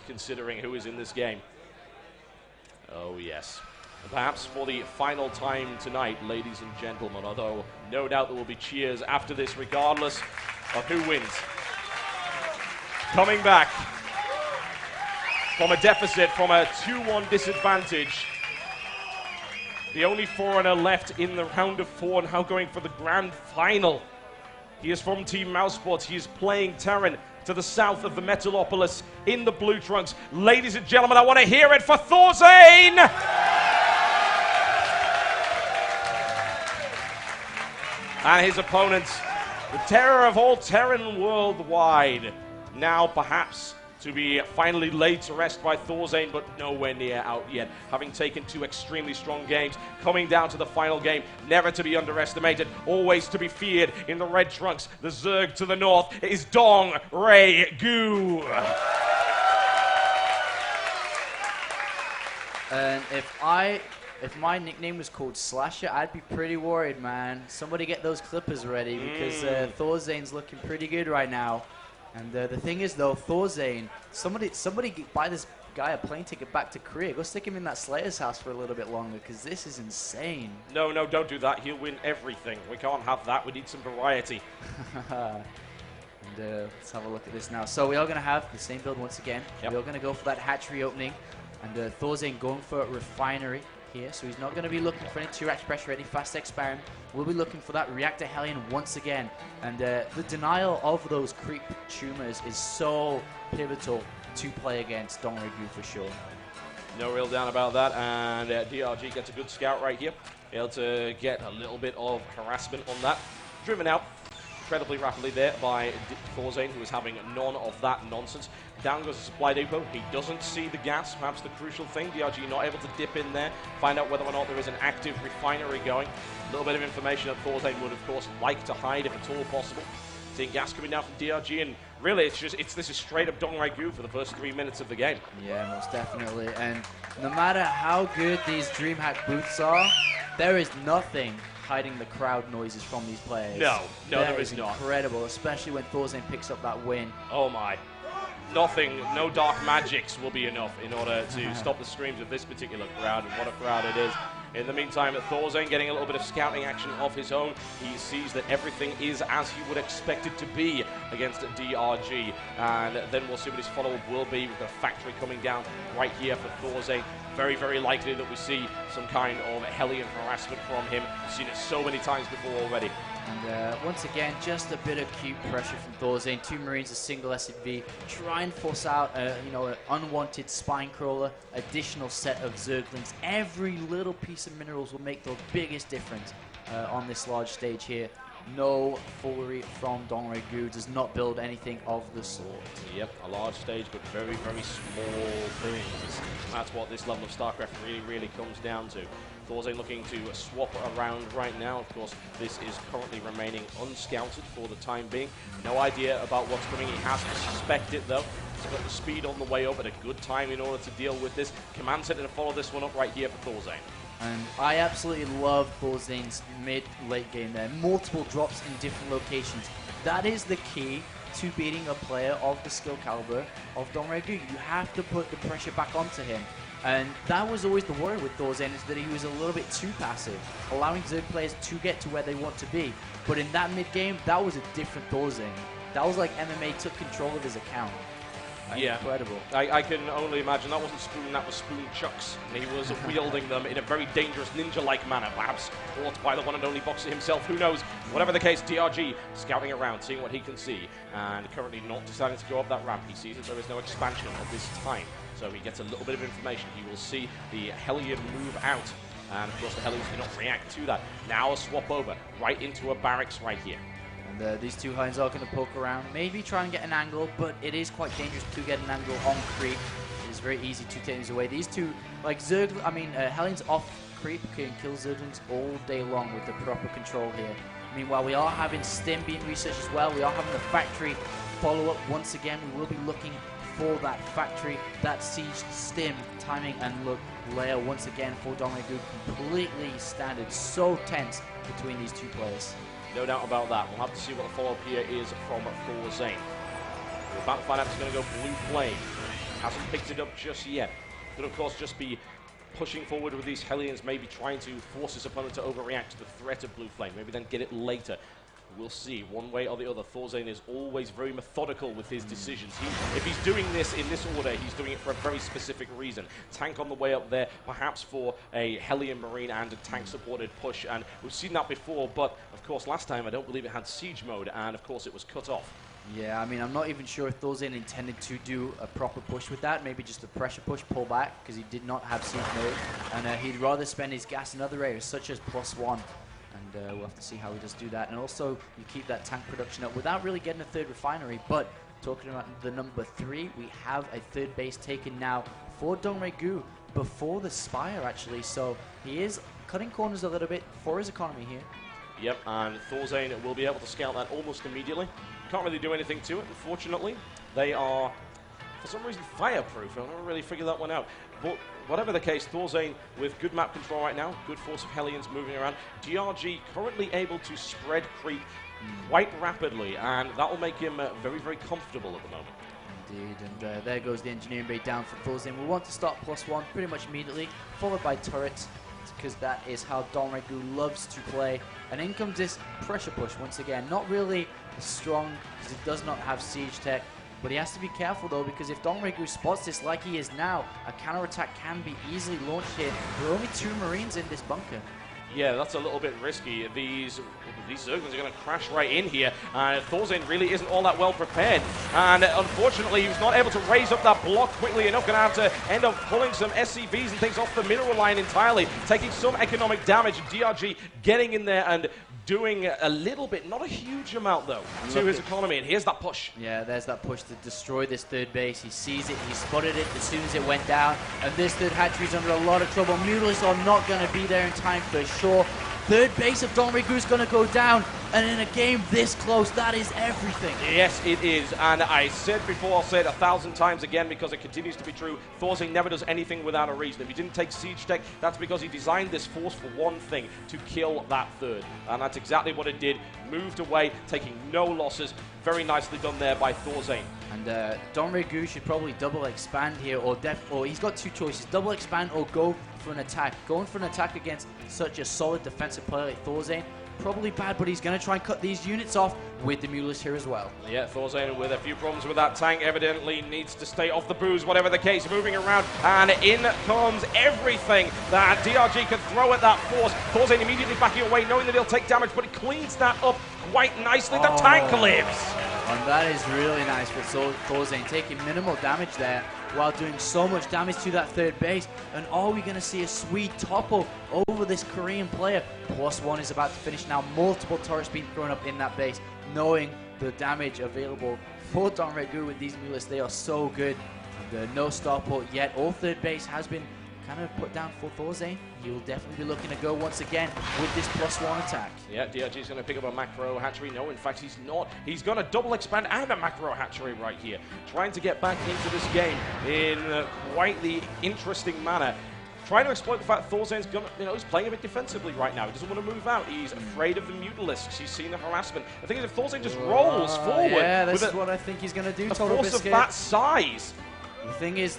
considering who is in this game. Oh yes. And perhaps for the final time tonight, ladies and gentlemen, although no doubt there will be cheers after this regardless of who wins. Coming back from a deficit, from a 2-1 disadvantage. The only foreigner left in the round of 4 now going for the grand final. He is from Team Mousebots. He is playing Terran to the south of the Metalopolis in the blue trunks. Ladies and gentlemen, I want to hear it for Thorzain! And his opponent, the terror of all Terran worldwide, now perhaps to be finally laid to rest by Thorzain, but nowhere near out yet. Having taken 2 extremely strong games, coming down to the final game, never to be underestimated, always to be feared in the red trunks. The Zerg to the north is Dongraegu. And if my nickname was called Slasher, I'd be pretty worried, man. Somebody get those clippers ready, because Thorzain's looking pretty good right now. And the thing is, though, Thorzain, somebody buy this guy a plane ticket back to Korea. Go stick him in that Slayer's house for a little bit longer, because this is insane. No, don't do that. He'll win everything. We can't have that. We need some variety. And let's have a look at this now. So we are going to have the same build once again. Yep. We are going to go for that hatchery opening. And Thorzain going for a refinery here. So he's not going to be looking for any 2-rack pressure, any fast experiment. We'll be looking for that reactor Hellion once again. And the denial of those creep tumors is so pivotal to play against Dongraegu for sure. No real doubt about that. And DRG gets a good scout right here. Able to get a little bit of harassment on that. Driven out incredibly rapidly there by Thorzain, who is having none of that nonsense. Down goes the supply depot. He doesn't see the gas, perhaps the crucial thing. DRG not able to dip in there, find out whether or not there is an active refinery going. A little bit of information that Thorzain would, of course, like to hide if at all possible. Seeing gas coming down from DRG, and really, this is straight up Dongraegu for the first 3 minutes of the game. Yeah, most definitely. And no matter how good these Dreamhack boots are, there is nothing hiding the crowd noises from these players. No, there is not. Incredible, especially when Thorzain picks up that win. Oh my. Nothing, no dark magics will be enough in order to stop the screams of this particular crowd, and what a crowd it is. In the meantime, Thorzain getting a little bit of scouting action of his own. He sees that everything is as he would expect it to be against DRG. And then we'll see what his follow-up will be with the factory coming down right here for Thorzain. Very, very likely that we see some kind of Hellion harassment from him. We've seen it so many times before already. And once again, just a bit of cute pressure from Thorzain. 2 Marines, a single SCV. Try and force out, an unwanted spine crawler. Additional set of Zerglings. Every little piece of minerals will make the biggest difference on this large stage here. No foolery from Dongraegu. Does not build anything of the sort. Yep, a large stage, but very, very small things. That's what this level of StarCraft really comes down to. Thorzain looking to swap around right now. Of course, this is currently remaining unscouted for the time being. No idea about what's coming. He has to suspect it, though. He's got the speed on the way up at a good time in order to deal with this. Command Center to follow this one up right here for Thorzain. And I absolutely love Thorzain's mid-late game there. Multiple drops in different locations. That is the key to beating a player of the skill caliber of Dongraegu. You have to put the pressure back onto him. And that was always the worry with Thorzain, is that he was a little bit too passive, allowing Zerg players to get to where they want to be. But in that mid-game, that was a different Thorzain. That was like MMA took control of his account. Yeah, incredible. I can only imagine that wasn't Spoon, that was Spoon Chucks. He was wielding them in a very dangerous ninja-like manner, perhaps taught by the one and only Boxer himself, who knows. Whatever the case, DRG scouting around, seeing what he can see, and currently not deciding to go up that ramp. He sees that there is no expansion at this time, so he gets a little bit of information. He will see the Hellion move out, and of course the Hellions do not react to that. Now a swap over, right into a barracks right here. And these two Hellions are going to poke around, maybe try and get an angle, but it is quite dangerous to get an angle on creep. It is very easy to take these away. These two, like Hellions off creep can kill Zerglings all day long with the proper control here. Meanwhile, we are having Stim being researched as well. We are having the factory follow up once again. We will be looking for that factory, that siege Stim timing, and look, layer once again for Dongraegu, completely standard, so tense between these two players. No doubt about that. We'll have to see what the follow-up here is from Thorzain. We're about to find out if he's going to go blue flame. Hasn't picked it up just yet. Could, of course, just be pushing forward with these Hellions, maybe trying to force his opponent to overreact to the threat of Blue Flame, maybe then get it later. We'll see, one way or the other. Thorzain is always very methodical with his decisions. If he's doing this in this order, he's doing it for a very specific reason. Tank on the way up there, perhaps for a Hellion Marine and a tank-supported push, and we've seen that before, but of course last time I don't believe it had siege mode, and of course it was cut off. Yeah, I mean, I'm not even sure if Thorzain intended to do a proper push with that. Maybe just a pressure push, pull back, because he did not have siege mode, and he'd rather spend his gas in other areas, such as +1. And we'll have to see how he does do that. And also, you keep that tank production up without really getting a third refinery. But talking about the number 3, we have a third base taken now for Dongraegu before the Spire, actually. So he is cutting corners a little bit for his economy here. Yep, and Thorzain will be able to scout that almost immediately. Can't really do anything to it, unfortunately. They are, for some reason, fireproof. I've never really figured that one out. But whatever the case, Thorzain with good map control right now, good force of Hellions moving around. DRG currently able to spread creep quite rapidly, and that will make him very, very comfortable at the moment. Indeed, and there goes the engineering bay down for Thorzain. We want to start +1 pretty much immediately, followed by turrets, because that is how Dongraegu loves to play. And in comes this pressure push once again. Not really strong, because it does not have siege tech. But he has to be careful though, because if Dongraegu spots this like he is now, a counterattack can be easily launched here. There are only 2 Marines in this bunker. Yeah, that's a little bit risky. These Zerglings are going to crash right in here. Thorzain really isn't all that well prepared. And unfortunately, he was not able to raise up that block quickly enough. Going to have to end up pulling some SCVs and things off the mineral line entirely, taking some economic damage. DRG getting in there and doing a little bit, not a huge amount though, to his economy. And here's that push. Yeah, there's that push to destroy this third base. He sees it, he spotted it as soon as it went down. And this third hatchery's under a lot of trouble. Mutalisks are not going to be there in time for sure. Third base of Dongraegu is going to go down, and in a game this close, that is everything. Yes, it is, and I said before, I'll say it 1,000 times again because it continues to be true. Thorzain never does anything without a reason. If he didn't take siege tech, that's because he designed this force for one thing, to kill that third. And that's exactly what it did. Moved away, taking no losses. Very nicely done there by Thorzain. And Dongraegu should probably double expand here, or he's got 2 choices: double expand or go for an attack. Going for an attack against such a solid defensive player like Thorzain, probably bad, but he's going to try and cut these units off with the Mutalisks here as well. Yeah, Thorzain with a few problems with that tank, evidently needs to stay off the booze, whatever the case, moving around, and in comes everything that DRG can throw at that force. Thorzain immediately backing away, knowing that he'll take damage, but he cleans that up quite nicely. The tank lives! And that is really nice for Thorzain, taking minimal damage there while doing so much damage to that third base. And are we going to see a sweet topple over this Korean player? +1 is about to finish now. Multiple turrets being thrown up in that base, knowing the damage available for Dongraegu with these Mutalisks. They are so good. And no starport yet. All third base has been kind of put down for Thorzain. He will definitely be looking to go once again with this +1 attack. Yeah, DRG is going to pick up a macro hatchery. No, in fact, he's not. He's going to double expand and a macro hatchery right here. Trying to get back into this game in quite the interesting manner. Trying to exploit the fact that Thorzain's gonna, he's playing a bit defensively right now. He doesn't want to move out. He's afraid of the Mutalisks. He's seen the harassment. The thing is, if Thorzain just rolls forward, yeah, this is what I think he's going to do. A force of that size. The thing is,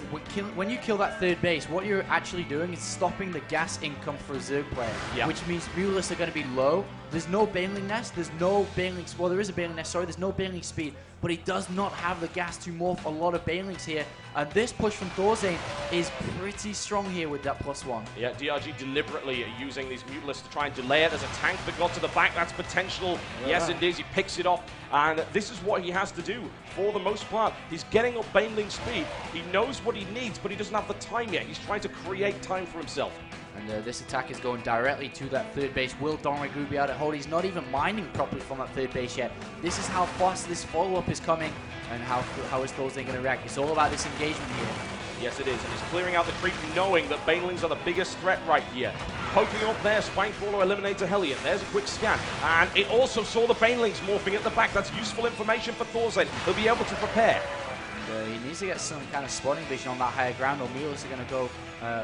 when you kill that third base, what you're actually doing is stopping the gas income for a Zerg player, which means Mutalisks are going to be low. There's no Baneling Nest, there's no Baneling, well, there is a Baneling Nest, sorry, there's no Baneling speed, but he does not have the gas to morph a lot of Banelings here. And this push from Thorzain is pretty strong here with that +1. Yeah, DRG deliberately using these Mutalisks to try and delay it. There's a tank that got to the back, that's potential. Yes, indeed, he picks it off. And this is what he has to do for the most part. He's getting up Baneling speed. He knows what he needs, but he doesn't have the time yet. He's trying to create time for himself. And this attack is going directly to that third base. Will Dongraegu be able to hold? He's not even mining properly from that third base yet. This is how fast this follow-up is coming, and how is Thorzain going to react. It's all about this engagement here. Yes, it is, and he's clearing out the creep, knowing that Banelings are the biggest threat right here. Poking up there, Spinecrawler eliminates a Hellion. There's a quick scan, and it also saw the Banelings morphing at the back. That's useful information for Thorzain. He'll be able to prepare. He needs to get some kind of spotting vision on that higher ground, or Mutalisks are going to go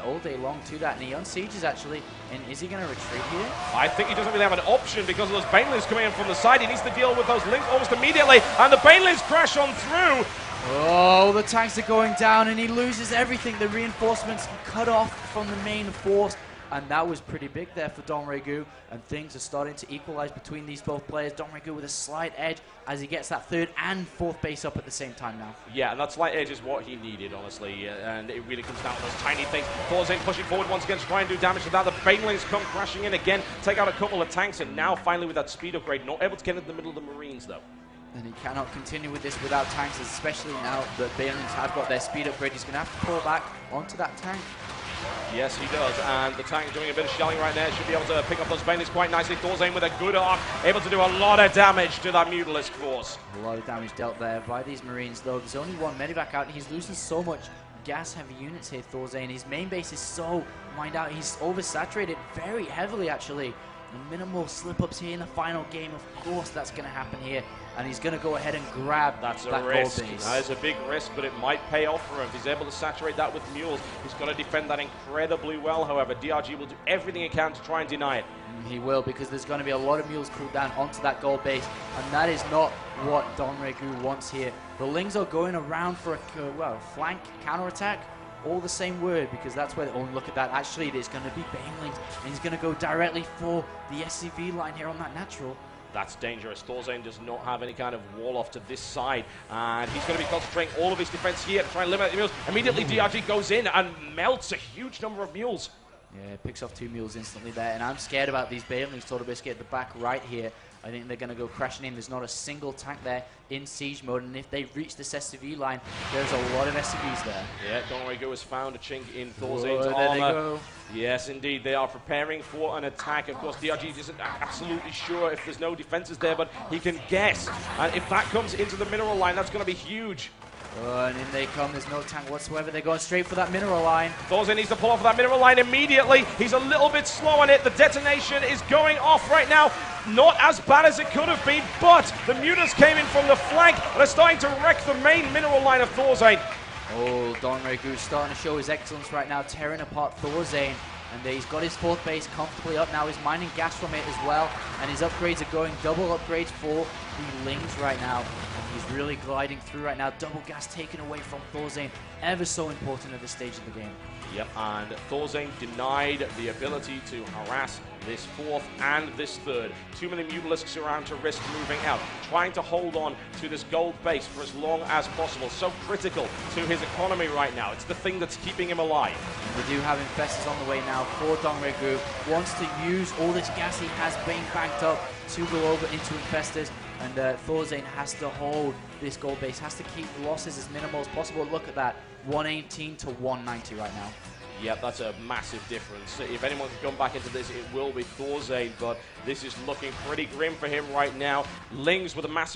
all day long to that. And he unsieges actually, and is he going to retreat here? I think he doesn't really have an option because of those Banelings coming in from the side. He needs to deal with those links almost immediately, and the Banelings crash on through. Oh, the tanks are going down and he loses everything. The reinforcements cut off from the main force. And that was pretty big there for Dongraegu, and things are starting to equalize between these both players. Dongraegu with a slight edge as he gets that third and fourth base up at the same time now. Yeah, and that slight edge is what he needed, honestly, and it really comes down to those tiny things. Thorzain pushing forward once again to try and do damage to that. The Banelings come crashing in again, take out a couple of tanks, and now finally with that speed upgrade, not able to get into the middle of the Marines, though. And he cannot continue with this without tanks, especially now that Banelings have got their speed upgrade. He's going to have to pull back onto that tank. Yes, he does, and the tank doing a bit of shelling right there. Should be able to pick up those Banelings quite nicely. Thorzain with a good arc, able to do a lot of damage to that Mutalisk force. A lot of damage dealt there by these Marines, though. There's only one medevac out, and he's losing so much gas-heavy units here, Thorzain. His main base is so mined out. He's oversaturated very heavily, actually. And minimal slip-ups here in the final game. Of course, that's going to happen here. And he's going to go ahead and grab that gold base. That is a big risk, but it might pay off for him. If he's able to saturate that with mules, he's going to defend that incredibly well. However, DRG will do everything he can to try and deny it. He will, because there's going to be a lot of mules pulled down onto that gold base, and that is not what Dongraegu wants here. The Lings are going around for a flank counterattack. All the same word, because that's where, oh, look at that. Actually, it is going to be Banelings, and he's going to go directly for the SCV line here on that natural. That's dangerous. Thorzain does not have any kind of wall off to this side, and he's going to be concentrating all of his defense here to try and eliminate the mules. Immediately, DRG goes in and melts a huge number of mules. Yeah, picks off 2 mules instantly there, and I'm scared about these Banelings. Total Biscuit at the back right here. I think they're going to go crashing in. There's not a single tank there in siege mode, and if they reach this SCV line, there's a lot of SCVs there. Yeah, Dongraegu has found a chink in Whoa, Thorzain's there armor. they go. Yes, indeed, they are preparing for an attack. Of course, DRG isn't absolutely sure if there's no defenses there, but he can guess. And if that comes into the mineral line, that's going to be huge. And in they come. There's no tank whatsoever. They're going straight for that mineral line. Thorzain needs to pull off that mineral line immediately. He's a little bit slow on it. The detonation is going off right now. Not as bad as it could have been, but the Mutas came in from the flank and are starting to wreck the main mineral line of Thorzain. Oh, Dongraegu starting to show his excellence right now, tearing apart Thorzain. And he's got his fourth base comfortably up now. He's mining gas from it as well. And his upgrades are going double upgrades for the Lings right now. And he's really gliding through right now. Double gas taken away from Thorzain. Ever so important at this stage of the game. Yep, and Thorzain denied the ability to harass this fourth and this third. Too many Mutalisks around to risk moving out. Trying to hold on to this gold base for as long as possible. So critical to his economy right now. It's the thing that's keeping him alive. And we do have infestors on the way now for Dongraegu. Wants to use all this gas he has being banked up to go over into infestors. And Thorzain has to hold this gold base, has to keep losses as minimal as possible. Look at that, 118 to 190 right now. Yep, that's a massive difference. If anyone can come back into this, it will be Thorzain, but this is looking pretty grim for him right now. Lings with a massive